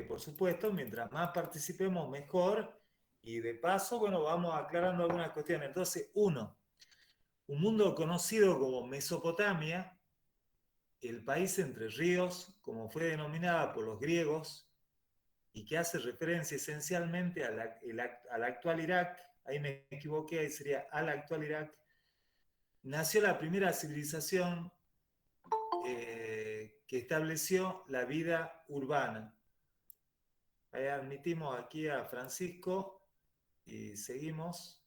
por supuesto, mientras más participemos, mejor. Y de paso, bueno, vamos aclarando algunas cuestiones. Entonces, un mundo conocido como Mesopotamia, el país entre ríos, como fue denominada por los griegos, y que hace referencia esencialmente al actual Irak, ahí me equivoqué, ahí sería al actual Irak, nació la primera civilización que estableció la vida urbana. Ahí admitimos aquí a Francisco y seguimos.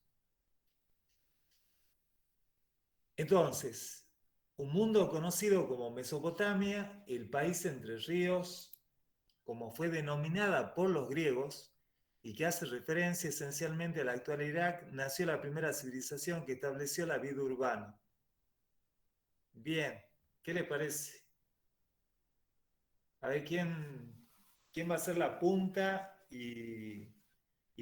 Entonces, un mundo conocido como Mesopotamia, el país entre ríos, como fue denominada por los griegos, y que hace referencia esencialmente al actual Irak, nació la primera civilización que estableció la vida urbana. Bien, ¿qué le parece? A ver quién va a ser la punta y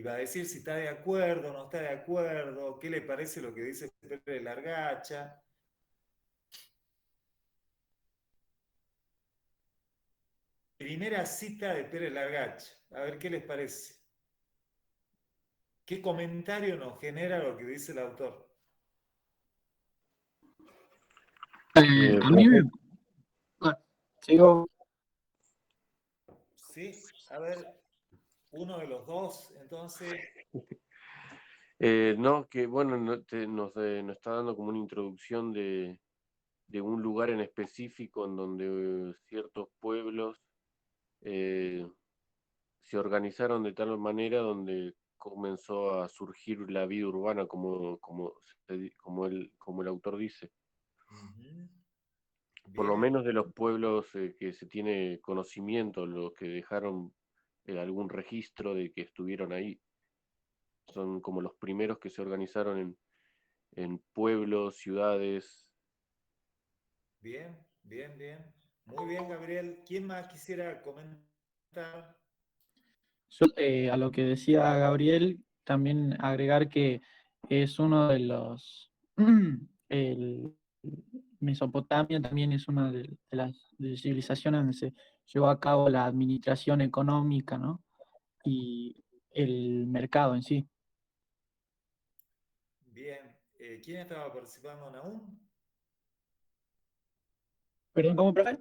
va a decir si está de acuerdo o no está de acuerdo, qué le parece lo que dice Pepe Largacha. Primera cita de Pérez Largacha. A ver qué les parece. ¿Qué comentario nos genera lo que dice el autor? A mí me... Bueno, sigo. Sí, a ver, uno de los dos, entonces. No, que bueno, nos está dando como una introducción de un lugar en específico en donde ciertos pueblos se organizaron de tal manera donde comenzó a surgir la vida urbana, como el autor dice. Por lo Bien. menos de los pueblos que se tiene conocimiento, los que dejaron algún registro de que estuvieron ahí. Son como los primeros que se organizaron en pueblos, ciudades. Bien, bien, bien. Muy bien, Gabriel. ¿Quién más quisiera comentar? Yo, a lo que decía Gabriel, también agregar que es uno de los... el, Mesopotamia también es una de las civilizaciones donde se llevó a cabo la administración económica, ¿no? Y el mercado en sí. Bien. ¿Quién estaba participando en aún? ¿Perdón, cómo, profe?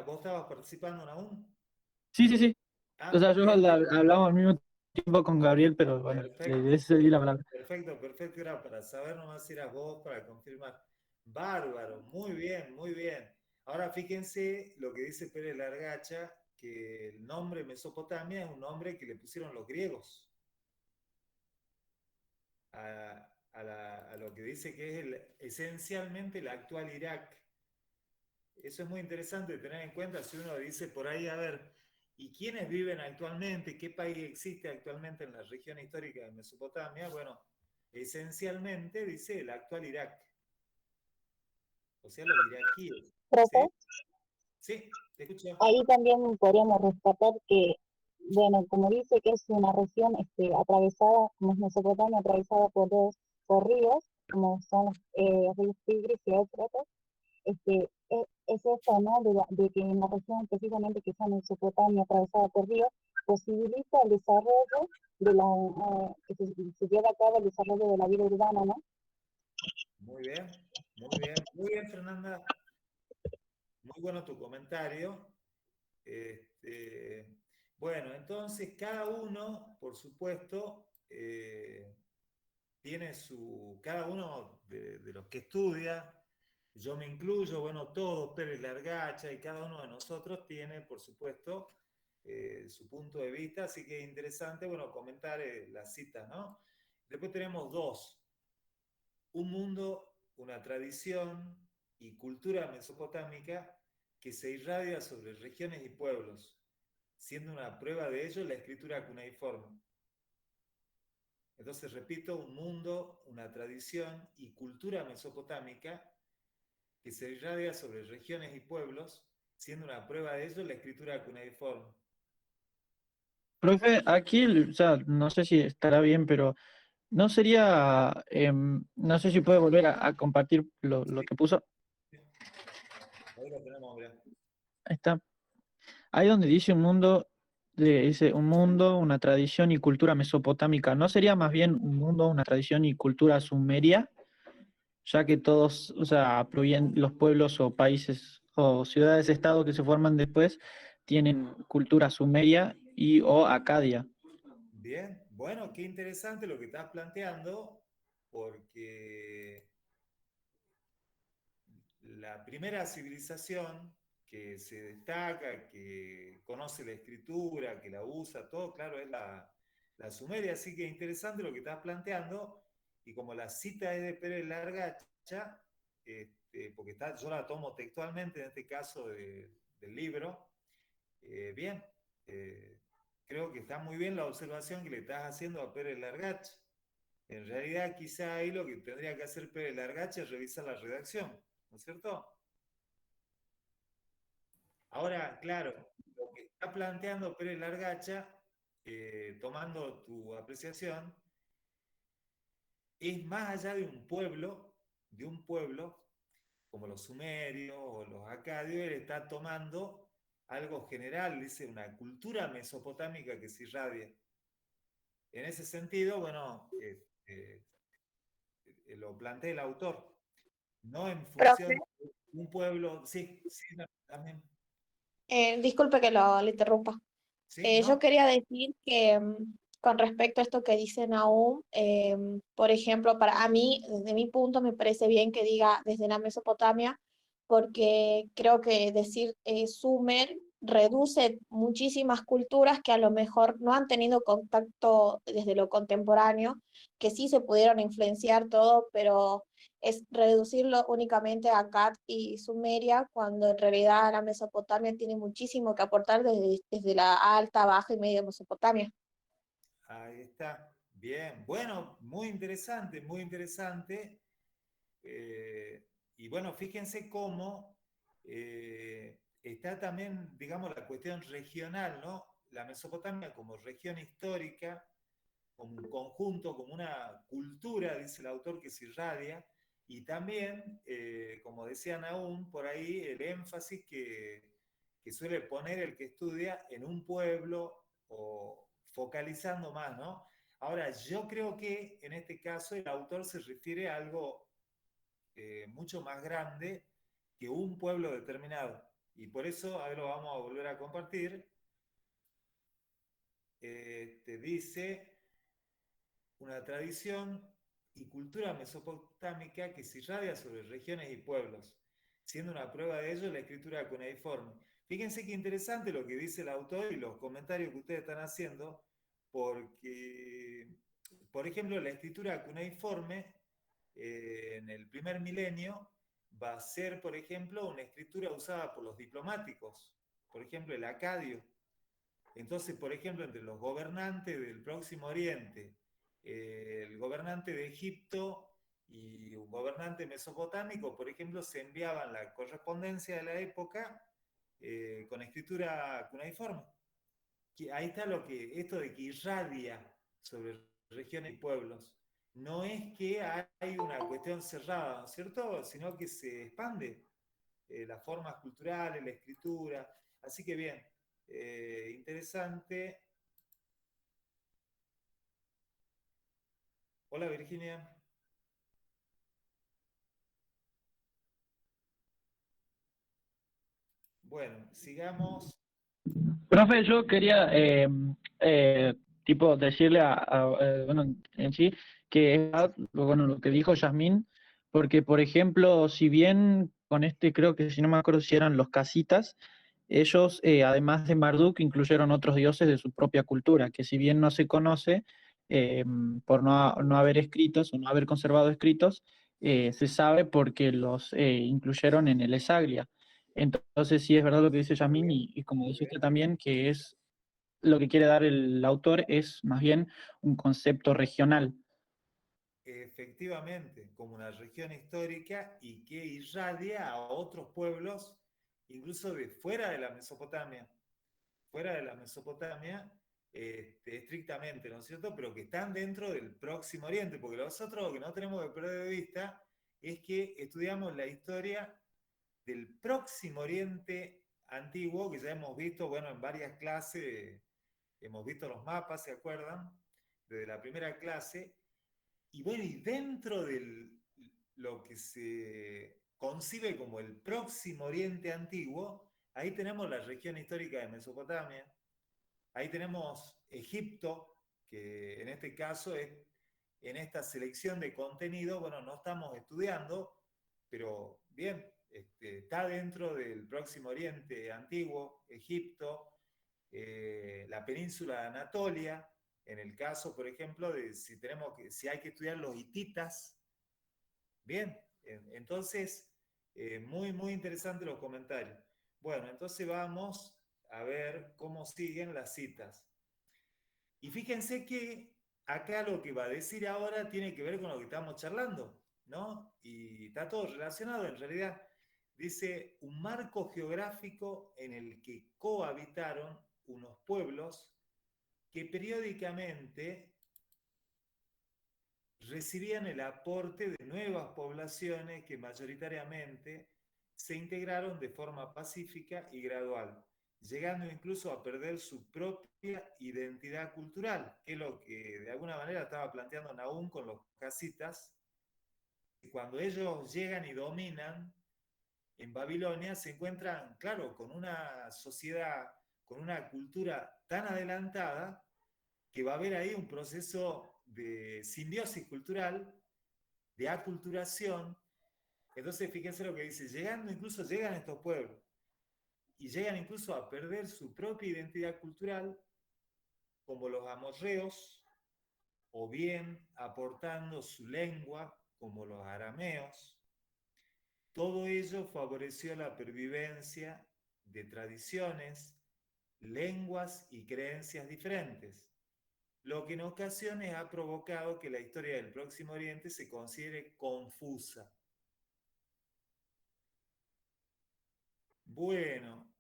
¿Vos estabas participando en aún? Sí, sí, sí. O Ah, sea, yo bien, bien. hablamos al mismo tiempo con Gabriel, pero bueno, Perfecto. le cedí la palabra. Perfecto, perfecto. Era para saber nomás si eras vos, para confirmar. Bárbaro, muy bien, muy bien. Ahora fíjense lo que dice Pérez Largacha, que el nombre Mesopotamia es un nombre que le pusieron los griegos a lo que dice que es esencialmente el actual Irak. Eso es muy interesante de tener en cuenta si uno dice por ahí, a ver, ¿y quiénes viven actualmente? ¿Qué país existe actualmente en la región histórica de Mesopotamia? Bueno, esencialmente dice el actual Irak, o sea, los iraquíes. Profe, ¿Sí? Sí, te escucho. ahí también podríamos rescatar que, bueno, como dice que es una región atravesada, como es Mesopotamia, atravesada por ríos, como son ríos Tigris y Éufrates, es esto, ¿no? De que en la región específicamente que sea Mesopotamia atravesada por ríos, posibilita el desarrollo que se lleva a cabo el desarrollo de la vida urbana, ¿no? Muy bien, muy bien, muy bien, Fernanda. Muy bueno tu comentario. Bueno, entonces cada uno, por supuesto, tiene cada uno de los que estudia, yo me incluyo, bueno, todos, Pérez Largacha y cada uno de nosotros tiene, por supuesto, su punto de vista, así que es interesante, bueno, comentar las citas, ¿no? Después tenemos dos, un mundo, una tradición y cultura mesopotámica que se irradia sobre regiones y pueblos, siendo una prueba de ello la escritura cuneiforme. Entonces, repito, un mundo, una tradición y cultura mesopotámica que se irradia sobre regiones y pueblos, siendo una prueba de ello la escritura cuneiforme. Profe, aquí, o sea, no sé si estará bien, pero no sería, no sé si puede volver a compartir lo que puso. Ahí lo tenemos, mirá. Ahí está. Ahí donde dice un mundo, dice un mundo, una tradición y cultura mesopotámica. ¿No sería más bien un mundo, una tradición y cultura sumeria? Ya que todos, o sea, los pueblos o países o ciudades-estado que se forman después tienen cultura sumeria y o acadia. Bien, bueno, qué interesante lo que estás planteando, porque la primera civilización que se destaca, que conoce la escritura, que la usa, todo, claro, es la Sumeria. Así que interesante lo que estás planteando. Y como la cita es de Pérez Largacha, porque yo la tomo textualmente en este caso del libro, bien, eh, creo que está muy bien la observación que le estás haciendo a Pérez Largacha. En realidad, quizá ahí lo que tendría que hacer Pérez Largacha es revisar la redacción, ¿no es cierto? Ahora, claro, lo que está planteando Pérez Largacha, tomando tu apreciación, es más allá de un pueblo, como los sumerios o los acadios, él está tomando algo general, dice, una cultura mesopotámica que se irradia. En ese sentido, bueno, lo plantea el autor, no en Profe, función de un pueblo, sí, sí, también, disculpe que lo interrumpa. sí, Yo ¿no? quería decir que con respecto a esto que dice Nahum, por ejemplo, para a mí, desde mi punto, me parece bien que diga desde la Mesopotamia, porque creo que decir Sumer reduce muchísimas culturas que a lo mejor no han tenido contacto desde lo contemporáneo, que sí se pudieron influenciar todo, pero es reducirlo únicamente a Akkad y Sumeria, cuando en realidad la Mesopotamia tiene muchísimo que aportar desde la alta, baja y media Mesopotamia. Ahí está. Bien. Bueno, muy interesante, muy interesante. Eh, y bueno, fíjense cómo está también, digamos, la cuestión regional, ¿no? La Mesopotamia como región histórica, como un conjunto, como una cultura, dice el autor, que se irradia, y también, como decían aún, por ahí el énfasis que suele poner el que estudia en un pueblo o focalizando más, ¿no? Ahora, yo creo que en este caso el autor se refiere a algo mucho más grande que un pueblo determinado. Y por eso, ahora lo vamos a volver a compartir. Te dice una tradición y cultura mesopotámica que se irradia sobre regiones y pueblos, siendo una prueba de ello la escritura cuneiforme. Fíjense qué interesante lo que dice el autor y los comentarios que ustedes están haciendo, porque, por ejemplo, la escritura cuneiforme en el primer milenio va a ser, por ejemplo, una escritura usada por los diplomáticos, por ejemplo, el acadio. Entonces, por ejemplo, entre los gobernantes del Próximo Oriente, el gobernante de Egipto y un gobernante mesopotámico, por ejemplo, se enviaban la correspondencia de la época con escritura cuneiforme. Ahí está esto de que irradia sobre regiones y pueblos. No es que hay una cuestión cerrada, ¿no es cierto? Sino que se expande las formas culturales, la escritura. Así que bien, interesante. Hola Virginia. Bueno, sigamos. Profe, yo quería tipo decirle bueno, en sí que es verdad, bueno, lo que dijo Yasmín, porque por ejemplo, si bien con este creo que si no me acuerdo si eran los casitas, ellos además de Marduk incluyeron otros dioses de su propia cultura, que si bien no se conoce eh, por no haber escritos o no haber conservado escritos, se sabe porque los incluyeron en el Esagria. Entonces sí es verdad lo que dice Yasmín y como Muy dice usted bien. también, que es lo que quiere dar el autor es más bien un concepto regional. Efectivamente, como una región histórica y que irradia a otros pueblos, incluso de fuera de la Mesopotamia, estrictamente, ¿no es cierto? Pero que están dentro del Próximo Oriente, porque nosotros lo que no tenemos que perder de vista es que estudiamos la historia del Próximo Oriente antiguo, que ya hemos visto, bueno, en varias clases hemos visto los mapas, ¿se acuerdan? Desde la primera clase. Y bueno, y dentro de lo que se concibe como el Próximo Oriente Antiguo, ahí tenemos la región histórica de Mesopotamia, ahí tenemos Egipto, que en este caso es, en esta selección de contenido, bueno, no estamos estudiando, pero bien, está dentro del Próximo Oriente Antiguo, Egipto, la península de Anatolia, en el caso, por ejemplo, de si hay que estudiar los hititas. Bien, entonces, muy, muy interesantes los comentarios. Bueno, entonces vamos a ver cómo siguen las citas. Y fíjense que acá lo que va a decir ahora tiene que ver con lo que estamos charlando, ¿no? Y está todo relacionado en realidad. Dice, un marco geográfico en el que cohabitaron unos pueblos que periódicamente recibían el aporte de nuevas poblaciones que mayoritariamente se integraron de forma pacífica y gradual, llegando incluso a perder su propia identidad cultural, que es lo que de alguna manera estaba planteando Nahum con los casitas. Cuando ellos llegan y dominan en Babilonia, se encuentran, claro, con una sociedad, con una cultura tan adelantada, que va a haber ahí un proceso de simbiosis cultural, de aculturación. Entonces, fíjense lo que dice, incluso llegan estos pueblos, y llegan incluso a perder su propia identidad cultural, como los amorreos, o bien aportando su lengua, como los arameos. Todo ello favoreció la pervivencia de tradiciones, lenguas y creencias diferentes, lo que en ocasiones ha provocado que la historia del Próximo Oriente se considere confusa. Bueno,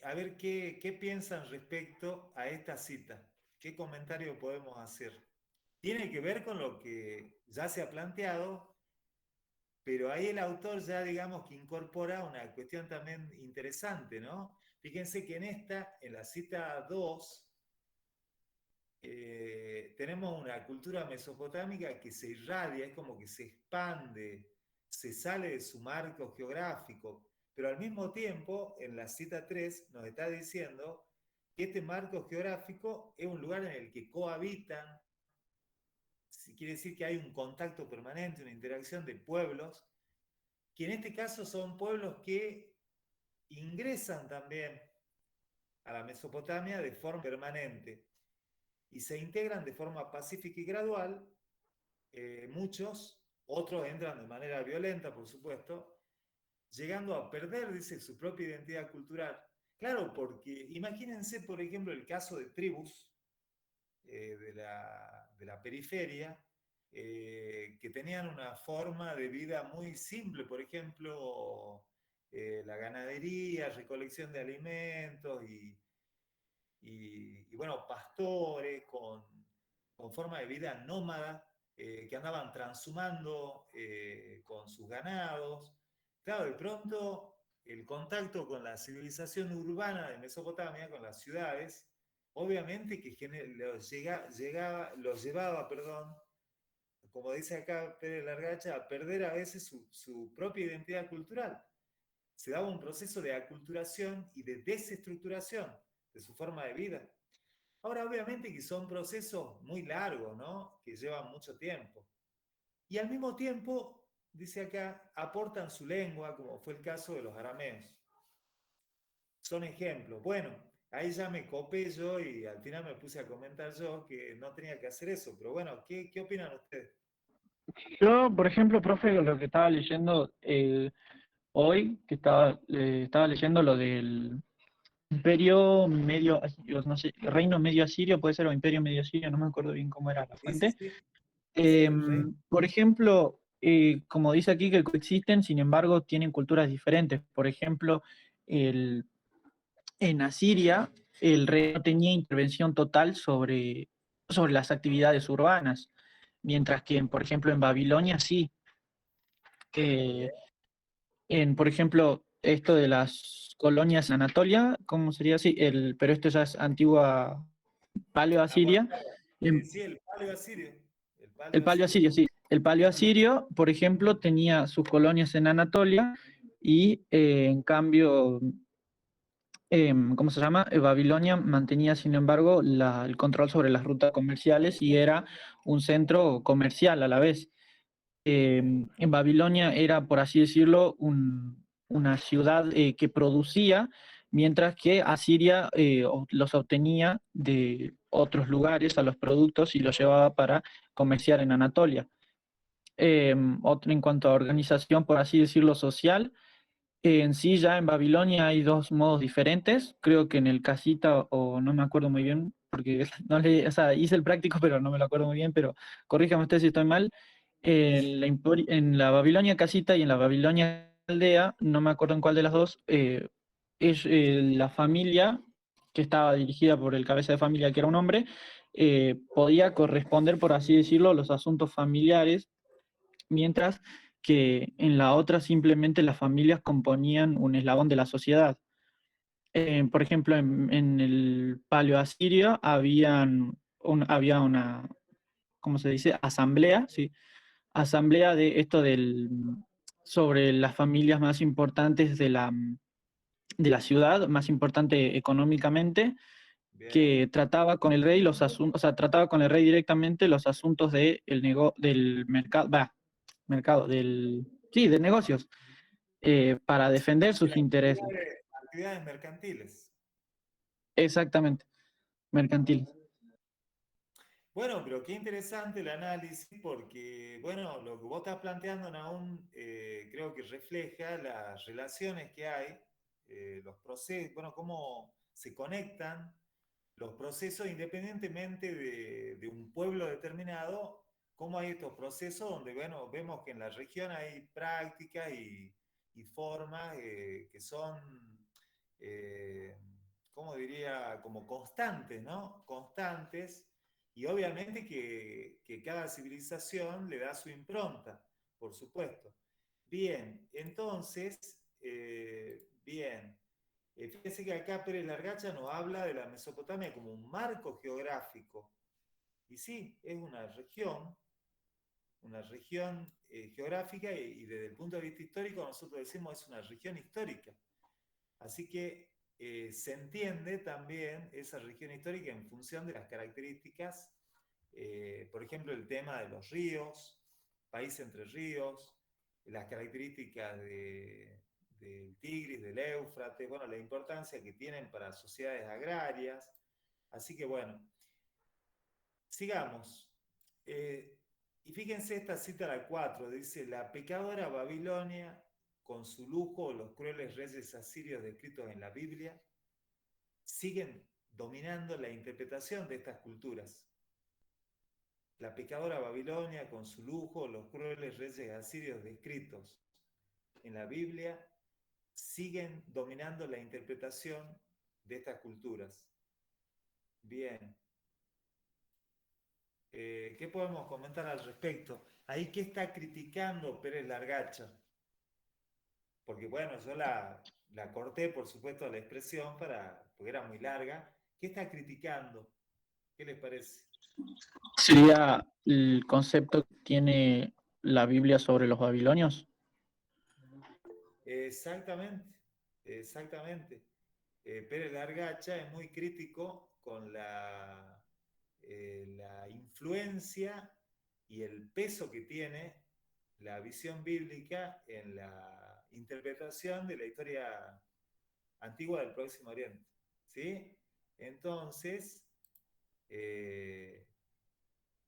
a ver qué piensan respecto a esta cita. ¿Qué comentario podemos hacer? Tiene que ver con lo que ya se ha planteado, pero ahí el autor ya digamos que incorpora una cuestión también interesante, ¿no? Fíjense que en la cita 2, tenemos una cultura mesopotámica que se irradia, es como que se expande, se sale de su marco geográfico, pero al mismo tiempo, en la cita 3 nos está diciendo que este marco geográfico es un lugar en el que cohabitan, quiere decir que hay un contacto permanente, una interacción de pueblos, que en este caso son pueblos que ingresan también a la Mesopotamia de forma permanente y se integran de forma pacífica y gradual, muchos, otros entran de manera violenta, por supuesto, llegando a perder, dice, su propia identidad cultural. Claro, porque imagínense, por ejemplo, el caso de tribus de la periferia, que tenían una forma de vida muy simple, por ejemplo, la ganadería, recolección de alimentos y bueno, pastores con forma de vida nómada, que andaban transhumando con sus ganados. Claro, de pronto el contacto con la civilización urbana de Mesopotamia, con las ciudades, obviamente que los llevaba, perdón, como dice acá Pérez Largacha, a perder a veces su propia identidad cultural. Se daba un proceso de aculturación y de desestructuración de su forma de vida. Ahora, obviamente que son procesos muy largos, ¿no? Que llevan mucho tiempo. Y al mismo tiempo, dice acá, aportan su lengua, como fue el caso de los arameos. Son ejemplos. Bueno, ahí ya me copé yo y al final me puse a comentar yo que no tenía que hacer eso. Pero bueno, ¿qué opinan ustedes? Yo, por ejemplo, profe, lo que estaba leyendo hoy, que estaba leyendo lo del Imperio Medio, no sé, Reino Medio Asirio, puede ser, o Imperio Medio Asirio, no me acuerdo bien cómo era la Sí, sí, fuente. sí. Sí, el rey. Por ejemplo, como dice aquí que coexisten, sin embargo, tienen culturas diferentes. Por ejemplo, en Asiria, el rey no tenía intervención total sobre las actividades urbanas, mientras que, por ejemplo, en Babilonia sí. Muy bien. Por ejemplo, esto de las colonias en Anatolia, ¿cómo sería así? Pero esto ya es antigua Paleo-Asiria. Sí, el paleo asirio. El paleo El paleo asirio. asirio, sí. El paleo asirio, por ejemplo, tenía sus colonias en Anatolia y en cambio, ¿cómo se llama? Babilonia mantenía, sin embargo, el control sobre las rutas comerciales y era un centro comercial a la vez. En Babilonia era, por así decirlo, una ciudad que producía, mientras que Asiria los obtenía de otros lugares a los productos y los llevaba para comerciar en Anatolia. Otro en cuanto a organización, por así decirlo, social, en sí ya en Babilonia hay dos modos diferentes, creo que en el casita o no me acuerdo muy bien, porque no le, o sea, hice el práctico pero no me lo acuerdo muy bien, pero corríjame usted si estoy mal. En la Babilonia casita y en la Babilonia aldea, no me acuerdo en cuál de las dos, es la familia que estaba dirigida por el cabeza de familia, que era un hombre, podía corresponder, por así decirlo, a los asuntos familiares, mientras que en la otra simplemente las familias componían un eslabón de la sociedad. Por ejemplo, en el Paleo Asirio había una, ¿cómo se dice? Asamblea, ¿sí? Asamblea de esto sobre las familias más importantes de la ciudad, más importante económicamente, Bien. que trataba con el rey los asuntos, o sea, trataba con el rey directamente los asuntos del mercado, mercado, sí, de negocios, para defender sus intereses. Actividades mercantiles. Exactamente, mercantiles. Bueno, pero qué interesante el análisis porque, bueno, lo que vos estás planteando, Nahum, creo que refleja las relaciones que hay, los procesos, bueno, cómo se conectan los procesos independientemente de un pueblo determinado, cómo hay estos procesos donde, bueno, vemos que en la región hay prácticas y formas que son, eh, ¿cómo diría? Como constantes, ¿no? Constantes, y obviamente que cada civilización le da su impronta, por supuesto. Bien, entonces, bien. Fíjense que acá Pérez Largacha nos habla de la Mesopotamia como un marco geográfico. Y sí, es una región geográfica y desde el punto de vista histórico nosotros decimos es una región histórica. Así que se entiende también esa región histórica en función de las características, por ejemplo, el tema de los ríos, país entre ríos, las características del Tigris, del Éufrates, bueno, la importancia que tienen para sociedades agrarias. Así que bueno, sigamos. Y fíjense esta cita a la 4, dice, la pecadora Babilonia, con su lujo, los crueles reyes asirios descritos en la Biblia, siguen dominando la interpretación de estas culturas. La pecadora Babilonia, con su lujo, los crueles reyes asirios descritos en la Biblia, siguen dominando la interpretación de estas culturas. Bien. ¿Qué podemos comentar al respecto? Ahí, ¿qué está criticando Pérez Largacha? Porque bueno, yo la corté, por supuesto, la expresión porque era muy larga. ¿Qué está criticando? ¿Qué les parece? ¿Sería el concepto que tiene la Biblia sobre los babilonios? Exactamente, exactamente. Pérez Largacha es muy crítico con la influencia y el peso que tiene la visión bíblica en la interpretación de la historia antigua del Próximo Oriente. ¿Sí? Entonces, eh,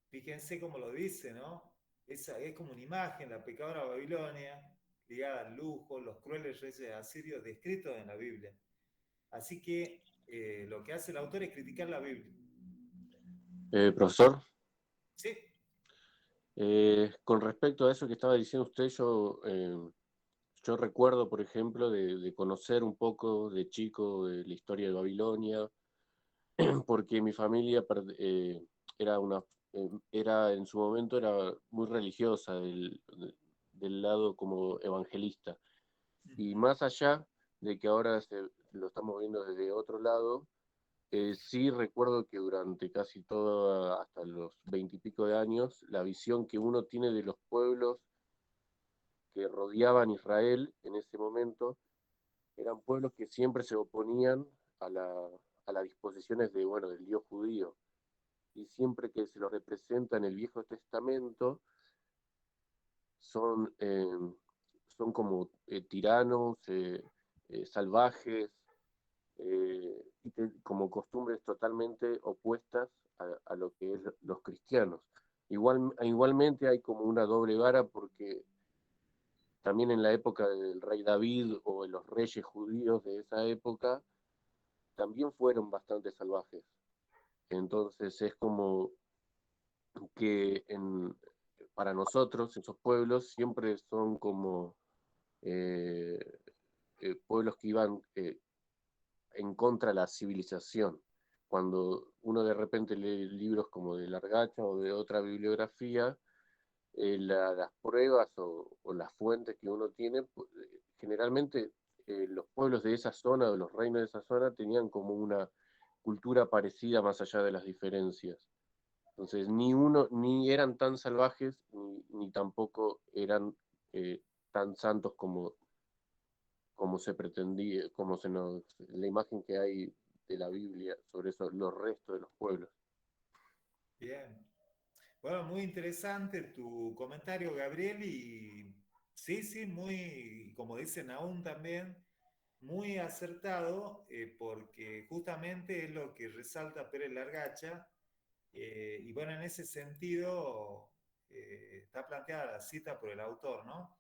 fíjense cómo lo dice, ¿no? Es como una imagen, la pecadora Babilonia, ligada al lujo, los crueles reyes asirios descritos en la Biblia. Así que lo que hace el autor es criticar la Biblia. Profesor, Sí, con respecto a eso que estaba diciendo usted, yo recuerdo, por ejemplo, de conocer un poco de chico de la historia de Babilonia, porque mi familia era era en su momento era muy religiosa del lado como evangelista. Y más allá de que ahora lo estamos viendo desde otro lado, sí recuerdo que durante casi todo, hasta los 20 y pico de años, la visión que uno tiene de los pueblos que rodeaban Israel en ese momento eran pueblos que siempre se oponían a, la, a las disposiciones de, bueno, del Dios judío. Y siempre que se lo representa en el Viejo Testamento, son, son como tiranos, salvajes, como costumbres totalmente opuestas a lo que es los cristianos. Igualmente hay como una doble vara porque también en la época del rey David o de los reyes judíos de esa época, también fueron bastante salvajes. Entonces es como que para nosotros esos pueblos siempre son como eh, pueblos que iban en contra de la civilización. Cuando uno de repente lee libros como de Largacha o de otra bibliografía, las pruebas o las fuentes que uno tiene, generalmente los pueblos de esa zona o los reinos de esa zona tenían como una cultura parecida más allá de las diferencias. Entonces, ni eran tan salvajes, ni tampoco eran tan santos como se pretendía, la imagen que hay de la Biblia sobre eso, los restos de los pueblos. Bien. Bueno, muy interesante tu comentario, Gabriel, y sí, sí, muy, como dicen aún también, muy acertado, porque justamente es lo que resalta Pérez Largacha, y bueno, en ese sentido está planteada la cita por el autor, ¿no?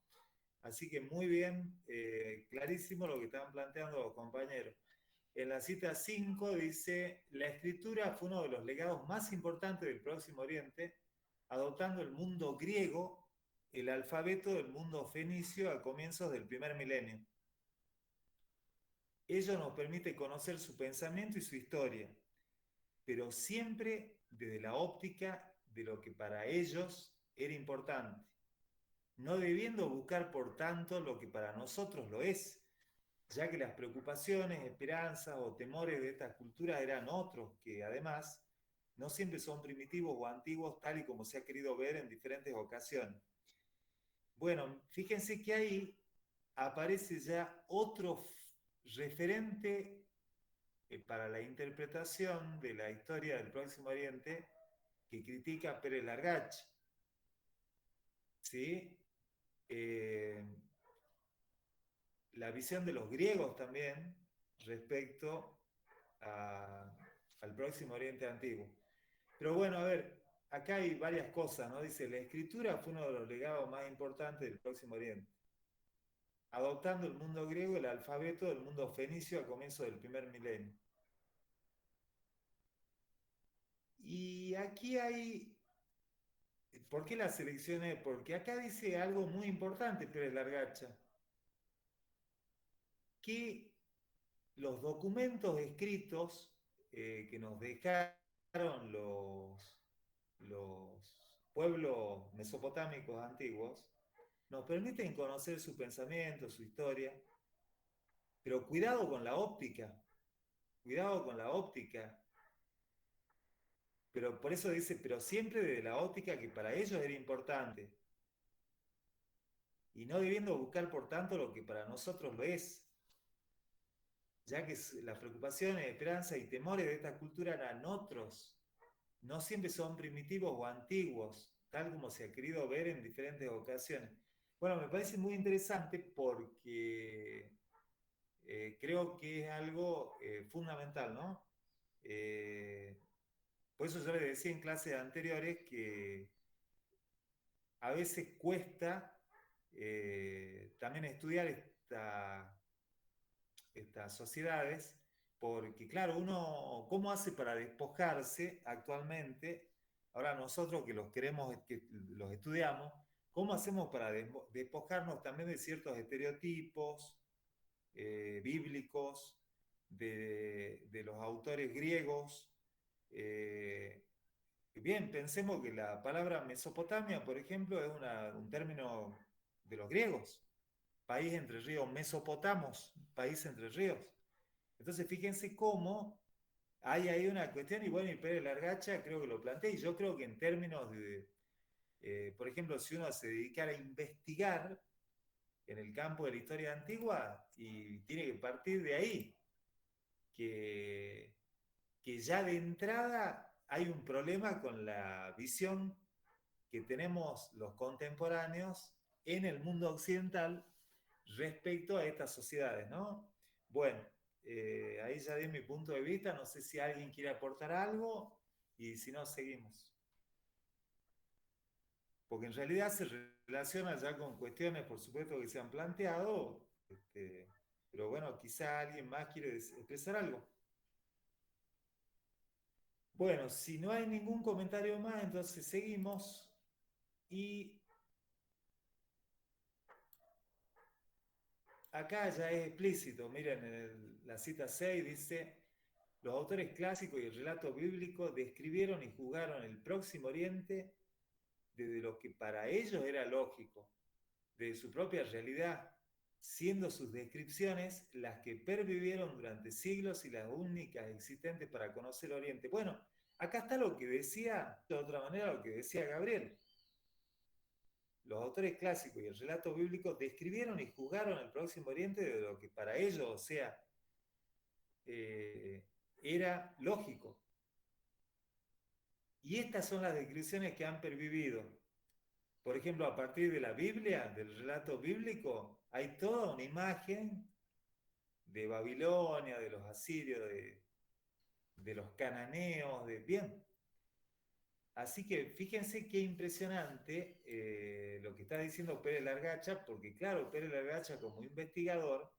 Así que muy bien, clarísimo lo que están planteando los compañeros. En la cita 5 dice, la escritura fue uno de los legados más importantes del Próximo Oriente, adoptando el mundo griego, el alfabeto del mundo fenicio a comienzos del primer milenio. Ello nos permite conocer su pensamiento y su historia, pero siempre desde la óptica de lo que para ellos era importante, no debiendo buscar por tanto lo que para nosotros lo es, ya que las preocupaciones, esperanzas o temores de estas culturas eran otros que además no siempre son primitivos o antiguos tal y como se ha querido ver en diferentes ocasiones. Bueno, fíjense que ahí aparece ya otro referente para la interpretación de la historia del Próximo Oriente que critica a Pérez Largach. ¿Sí? Eh, la visión de los griegos también respecto al Próximo Oriente Antiguo. Pero bueno, a ver, acá hay varias cosas, ¿no? Dice, la escritura fue uno de los legados más importantes del Próximo Oriente, adoptando el mundo griego el alfabeto del mundo fenicio a comienzo del primer milenio. Y aquí hay, ¿por qué la seleccioné? Porque acá dice algo muy importante, Pérez Largacha, que los documentos escritos que nos dejaron los pueblos mesopotámicos antiguos nos permiten conocer su pensamiento, su historia, pero cuidado con la óptica, pero por eso dice, pero siempre desde la óptica que para ellos era importante, y no debiendo buscar por tanto lo que para nosotros lo es, ya que las preocupaciones, esperanzas y temores de esta cultura eran otros, no siempre son primitivos o antiguos, tal como se ha querido ver en diferentes ocasiones. Bueno, me parece muy interesante porque creo que es algo fundamental, ¿no? Eh, por eso yo les decía en clases anteriores que a veces cuesta también estudiar estas sociedades, porque claro, uno, ¿cómo hace para despojarse actualmente? Ahora nosotros que los queremos, que los estudiamos, ¿cómo hacemos para despojarnos también de ciertos estereotipos bíblicos, de los autores griegos? Eh, Bien, pensemos que la palabra Mesopotamia, por ejemplo, es un término de los griegos. país entre ríos, Mesopotamos, país entre ríos. Entonces fíjense cómo hay ahí una cuestión, y bueno, y Pérez Largacha creo que lo plantea, y yo creo que en términos de, por ejemplo, si uno se dedicara a investigar en el campo de la historia antigua, y tiene que partir de ahí, que, que ya de entrada hay un problema con la visión que tenemos los contemporáneos en el mundo occidental respecto a estas sociedades, ¿no? Bueno, ahí ya di mi punto de vista, no sé si alguien quiere aportar algo y si no, seguimos. Porque en realidad se relaciona ya con cuestiones, por supuesto, que se han planteado, pero bueno, quizá alguien más quiere expresar algo. Bueno, si no hay ningún comentario más, entonces seguimos y acá ya es explícito, miren, la cita 6 dice, los autores clásicos y el relato bíblico describieron y juzgaron el Próximo Oriente desde lo que para ellos era lógico, de su propia realidad, siendo sus descripciones las que pervivieron durante siglos y las únicas existentes para conocer Oriente. Bueno, acá está lo que decía, de otra manera, lo que decía Gabriel. Los autores clásicos y el relato bíblico describieron y juzgaron el Próximo Oriente de lo que para ellos, o sea, era lógico. Y estas son las descripciones que han pervivido. Por ejemplo, a partir de la Biblia, del relato bíblico, hay toda una imagen de Babilonia, de los asirios, de los cananeos, de bien. Así que fíjense qué impresionante lo que está diciendo Pérez Largacha, porque claro, Pérez Largacha como investigador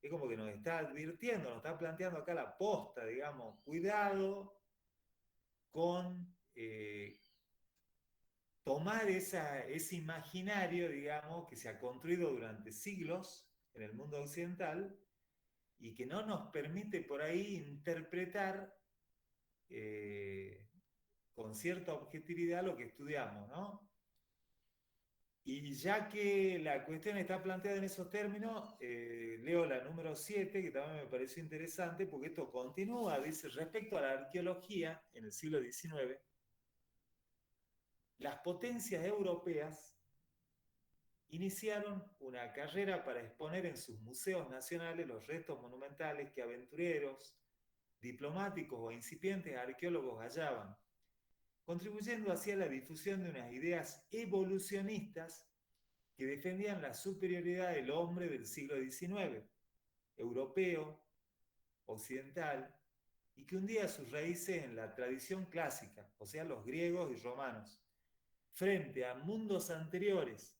es como que nos está advirtiendo, nos está planteando acá la posta, digamos, cuidado con tomar ese imaginario, digamos, que se ha construido durante siglos en el mundo occidental y que no nos permite por ahí interpretar con cierta objetividad lo que estudiamos, ¿no? Y ya que la cuestión está planteada en esos términos, leo la número 7, que también me pareció interesante, porque esto continúa, dice, respecto a la arqueología en el siglo XIX, las potencias europeas iniciaron una carrera para exponer en sus museos nacionales los restos monumentales que aventureros, diplomáticos o incipientes arqueólogos hallaban, contribuyendo así a la difusión de unas ideas evolucionistas que defendían la superioridad del hombre del siglo XIX, europeo, occidental, y que hundía sus raíces en la tradición clásica, o sea, los griegos y romanos, frente a mundos anteriores,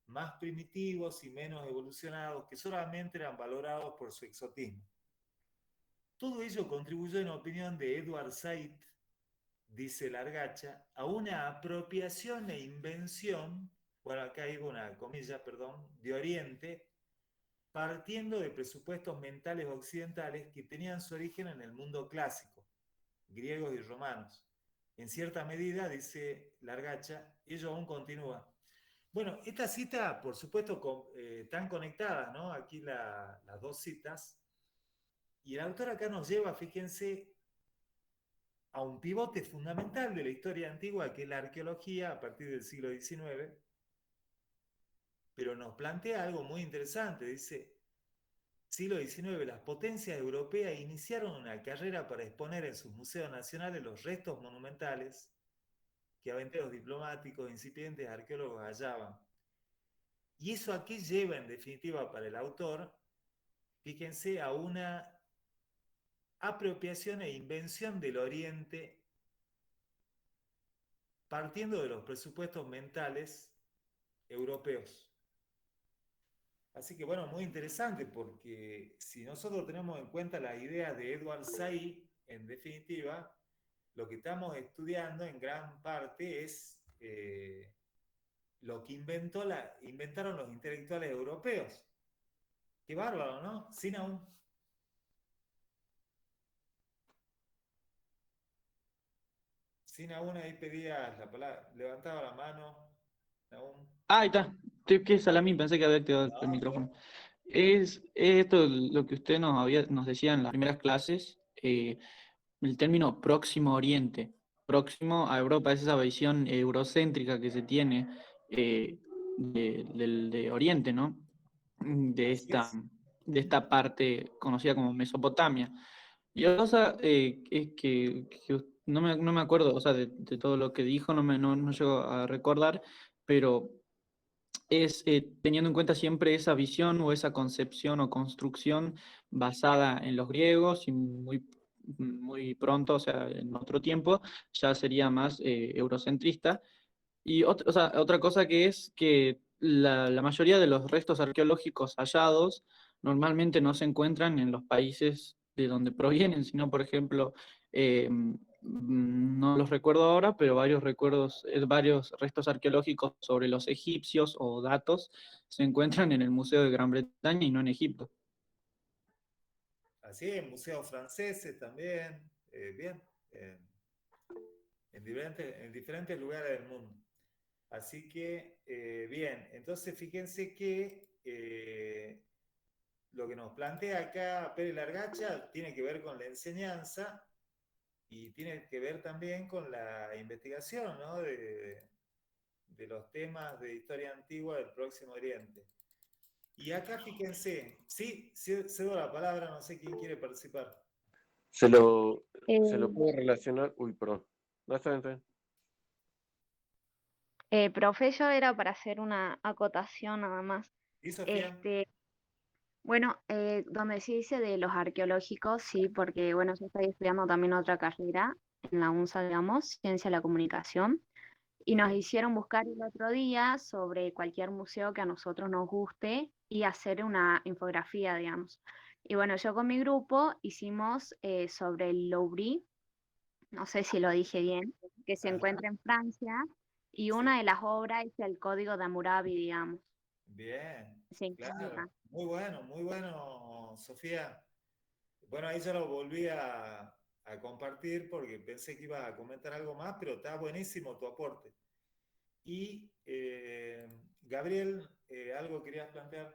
más primitivos y menos evolucionados, que solamente eran valorados por su exotismo. Todo ello contribuyó, en opinión de Edward Said, dice Largacha, a una apropiación e invención, bueno, acá hay una comilla, perdón, de Oriente, partiendo de presupuestos mentales occidentales que tenían su origen en el mundo clásico, griegos y romanos. En cierta medida, dice Largacha, ello aún continúa. Bueno, esta cita, por supuesto, están conectadas, ¿no? Aquí las dos citas. Y el autor acá nos lleva, fíjense, a un pivote fundamental de la historia antigua, que es la arqueología a partir del siglo XIX, pero nos plantea algo muy interesante. Dice, siglo XIX, las potencias europeas iniciaron una carrera para exponer en sus museos nacionales los restos monumentales que aventureros diplomáticos, incipientes arqueólogos hallaban. Y eso aquí lleva, en definitiva, para el autor, fíjense, a una apropiación e invención del Oriente partiendo de los presupuestos mentales europeos. Así que bueno, muy interesante porque si nosotros tenemos en cuenta las ideas de Edward Said, en definitiva, lo que estamos estudiando en gran parte es lo que inventaron los intelectuales europeos. Qué bárbaro, ¿no? Sin aún. Sin aún ahí pedías la palabra, levantaba la mano, aún. Ah, ahí está. ¿Qué Salamí? Pensé que había activado el No, micrófono. Es esto lo que usted nos decía en las primeras clases, el término Próximo Oriente. Próximo a Europa es esa visión eurocéntrica que se tiene de Oriente, ¿no? De así esta, es. de esta parte conocida como Mesopotamia. Y otra cosa es que no me acuerdo, o sea, de todo lo que dijo, no llego a recordar, pero es teniendo en cuenta siempre esa visión o esa concepción o construcción basada en los griegos y muy pronto, o sea, en otro tiempo, ya sería más eurocentrista. Y o sea, otra cosa que es que la mayoría de los restos arqueológicos hallados normalmente no se encuentran en los países de donde provienen, sino, por ejemplo, no los recuerdo ahora, pero varios restos arqueológicos sobre los egipcios o datos se encuentran en el Museo de Gran Bretaña y no en Egipto. Así es, museos franceses también, bien, en diferentes lugares del mundo. Así que, bien, entonces fíjense que lo que nos plantea acá Pérez Largacha tiene que ver con la enseñanza y tiene que ver también con la investigación, ¿no? de los temas de historia antigua del Próximo Oriente. Y acá fíjense, sí, cedo la palabra, no sé quién quiere participar. Se lo, Eh, se lo puede relacionar. Uy, perdón. No, está bien, está bien. Profe, yo era para hacer una acotación nada más. ¿Y Sofía? Este, bueno, donde se dice de los arqueológicos, sí, porque bueno, yo estoy estudiando también otra carrera en la UNSA, digamos, Ciencia de la Comunicación, y nos Bien. hicieron buscar el otro día sobre cualquier museo que a nosotros nos guste y hacer una infografía, digamos. Y bueno, yo con mi grupo hicimos sobre el Louvre, no sé si lo dije bien, que se Ajá, encuentra en Francia, y sí. una de las obras es el Código de Hammurabi, digamos. Bien, Se claro. encuentra. Muy bueno, Sofía. Bueno, ahí ya lo volví a compartir porque pensé que iba a comentar algo más, pero está buenísimo tu aporte. Y Gabriel, ¿algo querías plantear?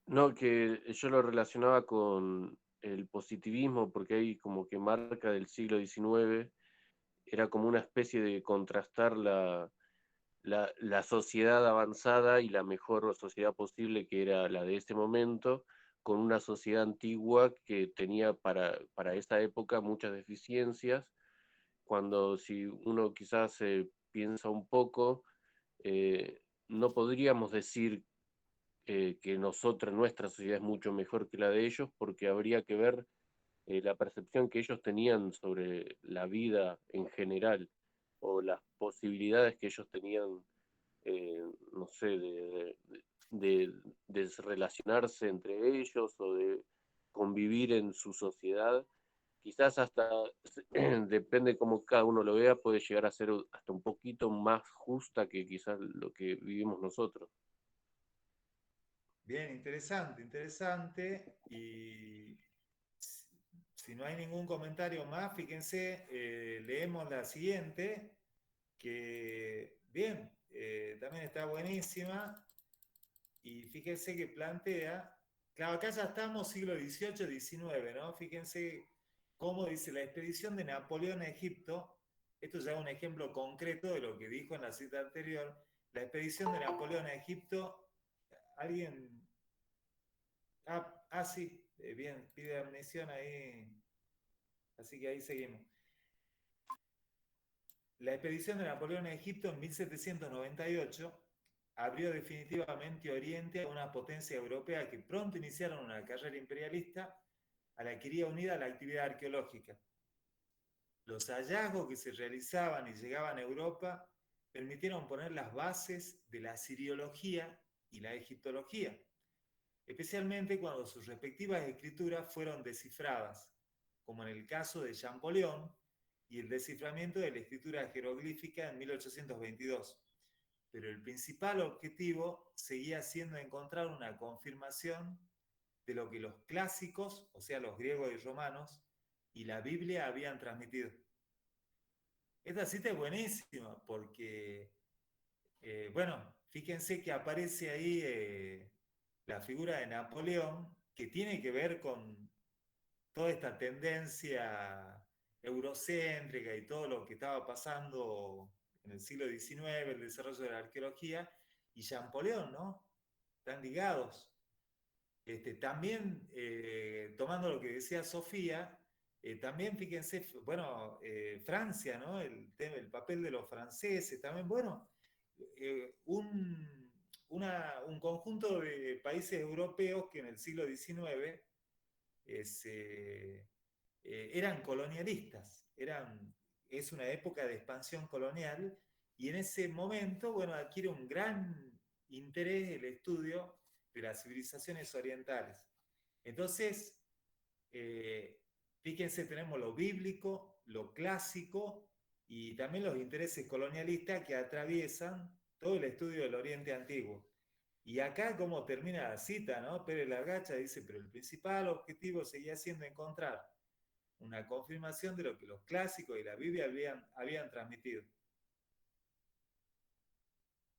No, que yo lo relacionaba con el positivismo, porque hay como que marca del siglo XIX, era como una especie de contrastar la sociedad avanzada y la mejor sociedad posible, que era la de ese momento, con una sociedad antigua que tenía para esa época muchas deficiencias, cuando si uno quizás piensa un poco, no podríamos decir que nuestra sociedad es mucho mejor que la de ellos, porque habría que ver la percepción que ellos tenían sobre la vida en general, o las posibilidades que ellos tenían, no sé, de, de relacionarse entre ellos o de convivir en su sociedad. Quizás hasta, depende cómo cada uno lo vea, puede llegar a ser hasta un poquito más justa que quizás lo que vivimos nosotros. Bien, interesante, interesante. Y si no hay ningún comentario más, fíjense, leemos la siguiente, que bien, también está buenísima. Y fíjense que plantea, claro, acá ya estamos siglo XVIII, XIX, ¿no? Fíjense cómo dice la expedición de Napoleón a Egipto, esto ya es un ejemplo concreto de lo que dijo en la cita anterior, la expedición de Napoleón a Egipto, alguien, sí, bien, pide amnesión ahí, así que ahí seguimos. La expedición de Napoleón a Egipto en 1798 abrió definitivamente Oriente a una potencia europea que pronto iniciaron una carrera imperialista a la que iría unida la actividad arqueológica. Los hallazgos que se realizaban y llegaban a Europa permitieron poner las bases de la siriología y la egiptología, especialmente cuando sus respectivas escrituras fueron descifradas, como en el caso de Champollion y el desciframiento de la escritura jeroglífica en 1822. Pero el principal objetivo seguía siendo encontrar una confirmación de lo que los clásicos, o sea, los griegos y romanos, y la Biblia habían transmitido. Esta cita es buenísima porque, bueno, fíjense que aparece ahí la figura de Napoleón, que tiene que ver con toda esta tendencia eurocéntrica y todo lo que estaba pasando en el siglo XIX, el desarrollo de la arqueología, y Champollion, ¿no? Están ligados. También, tomando lo que decía Sofía, también fíjense, bueno, Francia, ¿no? El papel de los franceses, también, bueno, un conjunto de países europeos que en el siglo XIX eran colonialistas, es una época de expansión colonial y en ese momento, bueno, adquiere un gran interés el estudio de las civilizaciones orientales. Entonces, fíjense, tenemos lo bíblico, lo clásico y también los intereses colonialistas que atraviesan todo el estudio del Oriente Antiguo. Y acá, como termina la cita, ¿no? Pérez Largacha dice, pero el principal objetivo seguía siendo encontrar una confirmación de lo que los clásicos y la Biblia habían transmitido.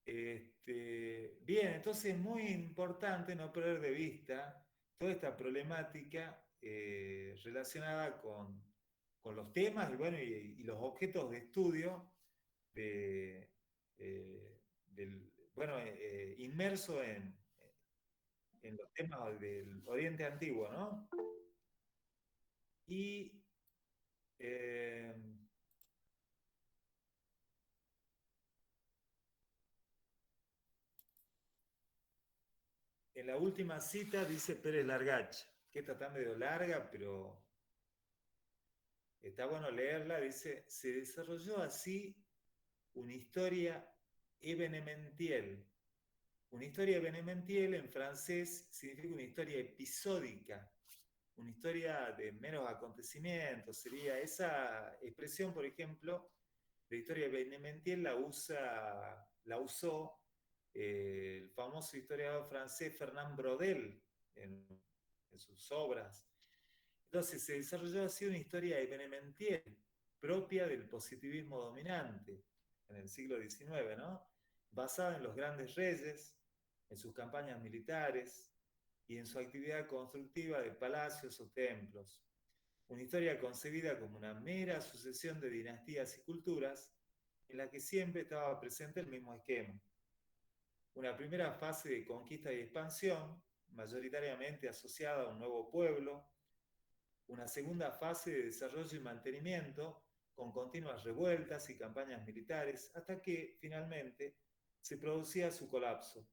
Bien, entonces es muy importante no perder de vista toda esta problemática relacionada con los temas y, bueno, y los objetos de estudio inmerso en los temas del Oriente Antiguo, ¿no? Y en la última cita dice Pérez Largach, que esta está medio larga, pero está bueno leerla, dice, se desarrolló así una historia evenementiel. Una historia evenementiel en francés significa una historia episódica, una historia de meros acontecimientos. Sería esa expresión, por ejemplo, de historia evenementiel la usó el famoso historiador francés Fernand Braudel en sus obras. Entonces se desarrolló así una historia evenementiel propia del positivismo dominante en el siglo XIX, ¿no? Basada en los grandes reyes, en sus campañas militares y en su actividad constructiva de palacios o templos. Una historia concebida como una mera sucesión de dinastías y culturas en la que siempre estaba presente el mismo esquema. Una primera fase de conquista y expansión, mayoritariamente asociada a un nuevo pueblo. Una segunda fase de desarrollo y mantenimiento, con continuas revueltas y campañas militares, hasta que, finalmente, se producía su colapso,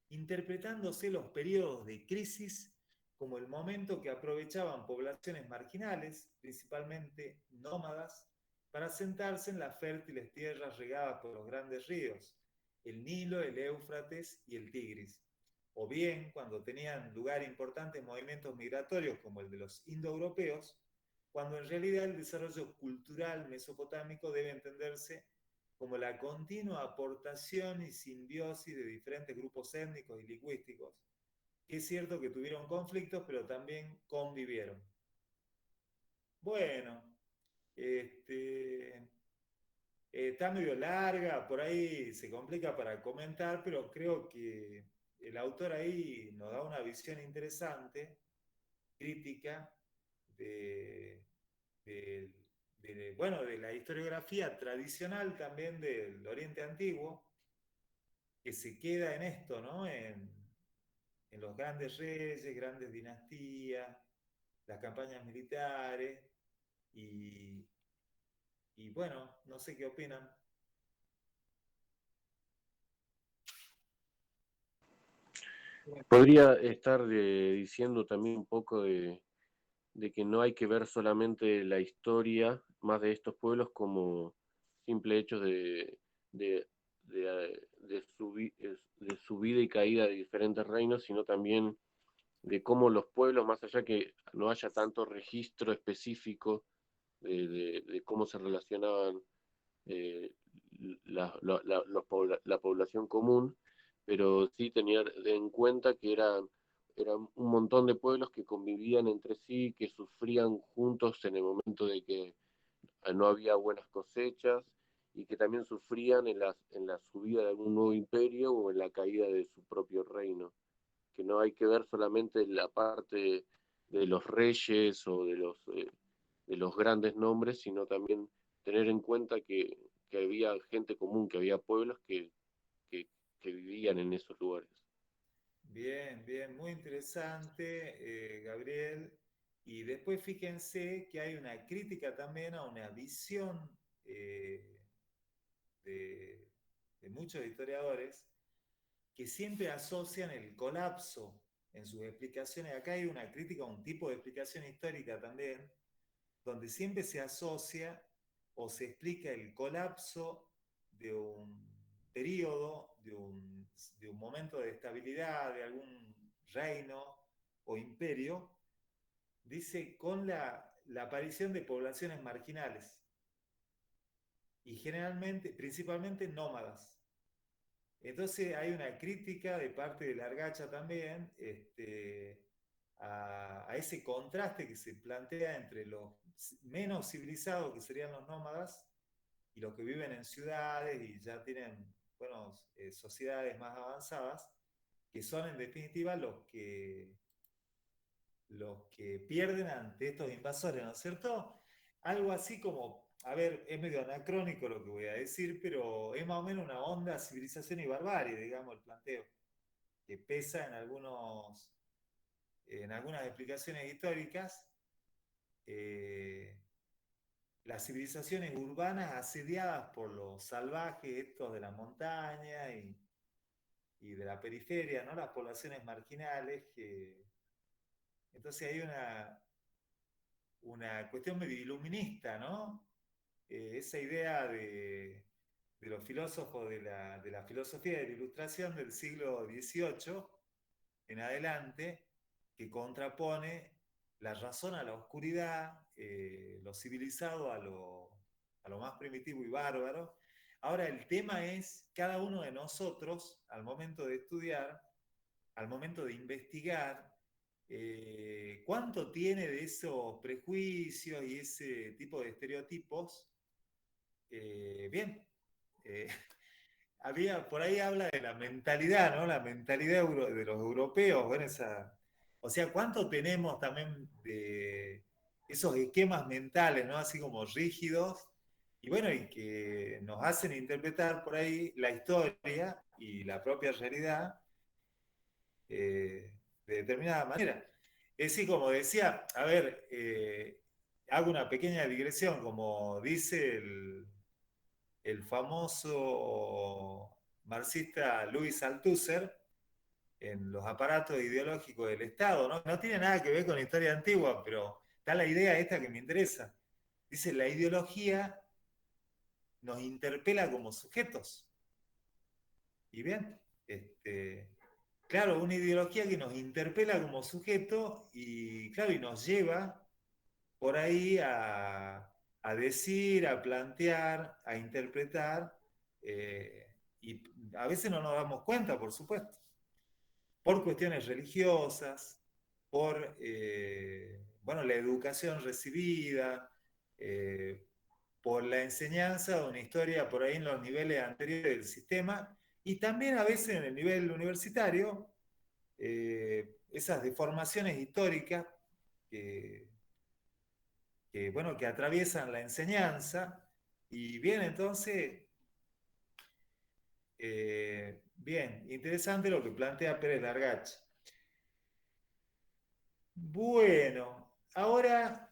interpretándose los periodos de crisis como el momento que aprovechaban poblaciones marginales, principalmente nómadas, para asentarse en las fértiles tierras regadas por los grandes ríos, el Nilo, el Éufrates y el Tigris, o bien cuando tenían lugar importantes movimientos migratorios como el de los indoeuropeos, cuando en realidad el desarrollo cultural mesopotámico debe entenderse como la continua aportación y simbiosis de diferentes grupos étnicos y lingüísticos, que es cierto que tuvieron conflictos, pero también convivieron. Bueno, está medio larga, por ahí se complica para comentar, pero creo que el autor ahí nos da una visión interesante, crítica, de la historiografía tradicional también del Oriente Antiguo, que se queda en esto, ¿no? En los grandes reyes, grandes dinastías, las campañas militares, y, y bueno, no sé qué opinan. Podría estar diciendo también un poco de que no hay que ver solamente la historia más de estos pueblos como simple hechos de, de su vida y caída de diferentes reinos, sino también de cómo los pueblos, más allá que no haya tanto registro específico de cómo se relacionaban la población común, pero sí tener en cuenta que eran un montón de pueblos que convivían entre sí, que sufrían juntos en el momento de que no había buenas cosechas y que también sufrían en la subida de algún nuevo imperio o en la caída de su propio reino, que no hay que ver solamente la parte de los reyes o de los grandes nombres, sino también tener en cuenta que había gente común, que había pueblos que, que vivían en esos lugares. Bien, bien, muy interesante, Gabriel. Y después fíjense que hay una crítica también a una visión eh, de, de muchos historiadores que siempre asocian el colapso en sus explicaciones. Acá hay una crítica a un tipo de explicación histórica también, donde siempre se asocia o se explica el colapso de un periodo, de un momento de estabilidad, de algún reino o imperio, dice, con la aparición de poblaciones marginales y generalmente, principalmente nómadas. Entonces hay una crítica de parte de Largacha también a ese contraste que se plantea entre los menos civilizados, que serían los nómadas, y los que viven en ciudades y ya tienen, bueno, sociedades más avanzadas, que son en definitiva los que pierden ante estos invasores, ¿no es cierto? Algo así como, a ver, es medio anacrónico lo que voy a decir, pero es más o menos una onda civilización y barbarie, digamos, el planteo, que pesa en algunas explicaciones históricas, las civilizaciones urbanas asediadas por los salvajes, estos de la montaña y de la periferia, ¿no? Las poblaciones marginales, entonces hay una cuestión medio iluminista, ¿no? Esa idea de los filósofos de la filosofía de la Ilustración del siglo XVIII en adelante, que contrapone la razón a la oscuridad, lo civilizado a lo más primitivo y bárbaro. Ahora el tema es, cada uno de nosotros, al momento de estudiar, al momento de investigar, cuánto tiene de esos prejuicios y ese tipo de estereotipos. Bien, eh, por ahí habla de la mentalidad, ¿no? La mentalidad de los europeos, bueno, o sea, ¿cuánto tenemos también de esos esquemas mentales, ¿no? Así como rígidos, y bueno, y que nos hacen interpretar por ahí la historia y la propia realidad de determinada manera. Es decir, como decía, a ver, hago una pequeña digresión, como dice el famoso marxista Louis Althusser en Los aparatos ideológicos del Estado, ¿no? No tiene nada que ver con la historia antigua, pero está la idea esta que me interesa. Dice, la ideología nos interpela como sujetos. Y bien, claro, una ideología que nos interpela como sujeto y, claro, y nos lleva por ahí a decir, a plantear, a interpretar, y a veces no nos damos cuenta, por supuesto, por cuestiones religiosas, por bueno, la educación recibida, por la enseñanza de una historia por ahí en los niveles anteriores del sistema, y también a veces en el nivel universitario, esas deformaciones históricas bueno, que atraviesan la enseñanza. Y bien, entonces, bien, interesante lo que plantea Pérez Largach. Bueno, ahora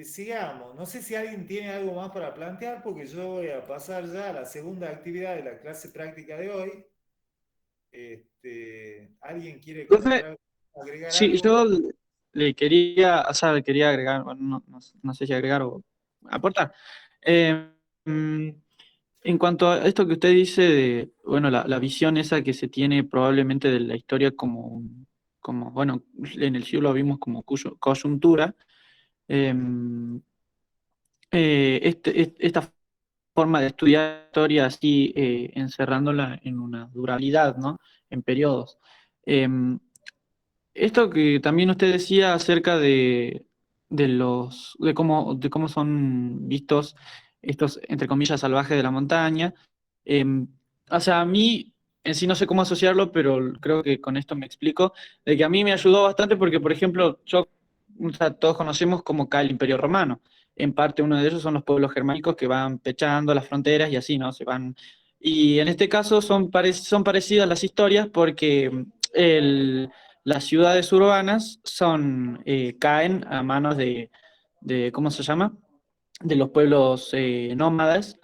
sigamos. No sé si alguien tiene algo más para plantear, porque yo voy a pasar ya a la segunda actividad de la clase práctica de hoy. ¿Alguien quiere Profe, comentar algo, agregar sí, algo? yo le quería, o sea, quería agregar, bueno, no sé si agregar o aportar. Eh, mm, en cuanto a esto que usted dice de, bueno, la visión esa que se tiene probablemente de la historia como bueno, en el siglo vimos como coyuntura, eh, esta forma de estudiar historia así, encerrándola en una durabilidad, ¿no? En periodos. Esto que también usted decía acerca de cómo son vistos estos, entre comillas, salvajes de la montaña. Em, o sea, a mí en sí no sé cómo asociarlo, pero creo que con esto me explico, de que a mí me ayudó bastante porque, por ejemplo, o sea, todos conocemos cómo cae el Imperio Romano. En parte uno de ellos son los pueblos germánicos que van pechando las fronteras y así, ¿no? Se van... Y en este caso son parecidas las historias porque las ciudades urbanas caen a manos ¿cómo se llama? De los pueblos nómadas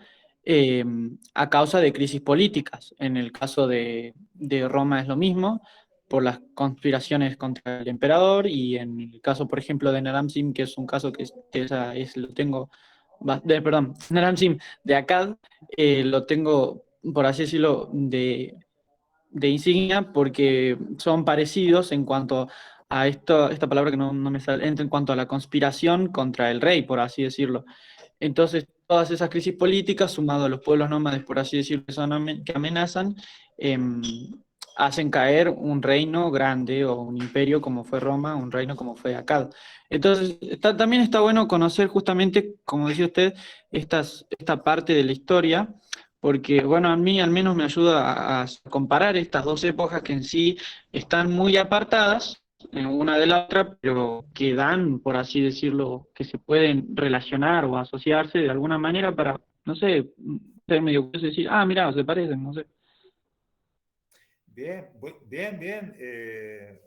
eh, a causa de crisis políticas. En el caso de Roma es lo mismo, por las conspiraciones contra el emperador, y en el caso, por ejemplo, de Naram-Sin, que es un caso lo tengo, perdón, Naram-Sin de Akkad, lo tengo, por así decirlo, de insignia porque son parecidos en cuanto a esta palabra que no me sale, en cuanto a la conspiración contra el rey, por así decirlo. Entonces, todas esas crisis políticas, sumado a los pueblos nómades, por así decirlo, que amenazan, em, hacen caer un reino grande o un imperio como fue Roma, un reino como fue Akkad. Entonces, también está bueno conocer justamente, como decía usted, esta parte de la historia, porque, bueno, a mí al menos me ayuda a comparar estas dos épocas que en sí están muy apartadas una de la otra, pero que dan, por así decirlo, que se pueden relacionar o asociarse de alguna manera para, no sé, ser medio curioso y decir, ah, mira, se parecen, no sé. Bien, bien, bien.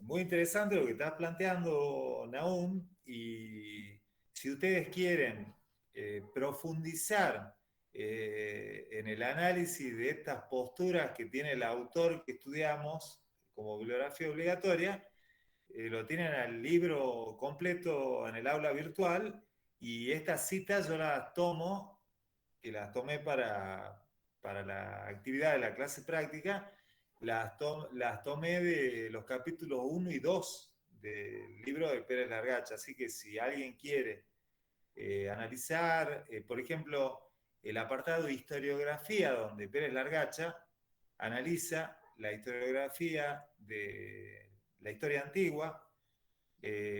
Muy interesante lo que estás planteando, Nahum. Y si ustedes quieren profundizar en el análisis de estas posturas que tiene el autor que estudiamos como bibliografía obligatoria, lo tienen al libro completo en el aula virtual. Y estas citas yo las tomo, que las tomé para la actividad de la clase práctica, las tomé de los capítulos 1 y 2 del libro de Pérez Largacha. Así que si alguien quiere analizar, por ejemplo, el apartado de historiografía, donde Pérez Largacha analiza la historiografía de la historia antigua,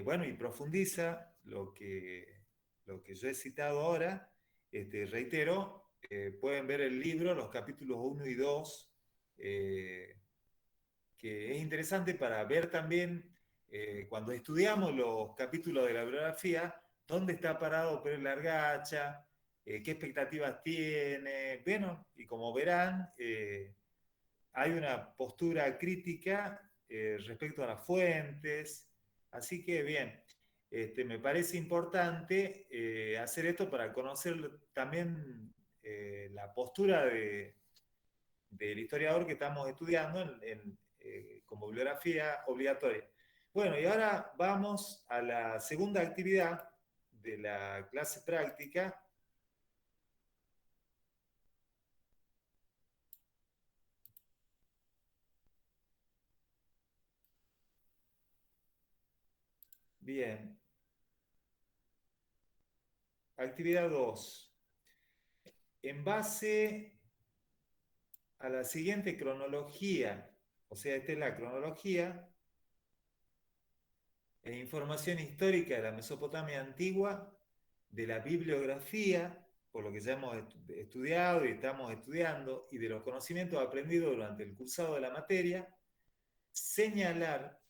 bueno, y profundiza lo que yo he citado ahora. Reitero, pueden ver el libro, los capítulos 1 y 2, que es interesante para ver también, cuando estudiamos los capítulos de la bibliografía, dónde está parado Pérez Largacha, qué expectativas tiene. Bueno, y como verán, hay una postura crítica respecto a las fuentes. Así que bien, me parece importante hacer esto para conocer también la postura del historiador que estamos estudiando como bibliografía obligatoria. Bueno, y ahora vamos a la segunda actividad de la clase práctica. Bien. Actividad 2. En base a la siguiente cronología, o sea, esta es la cronología e información histórica de la Mesopotamia antigua, de la bibliografía, por lo que ya hemos estudiado y estamos estudiando, y de los conocimientos aprendidos durante el cursado de la materia, señalar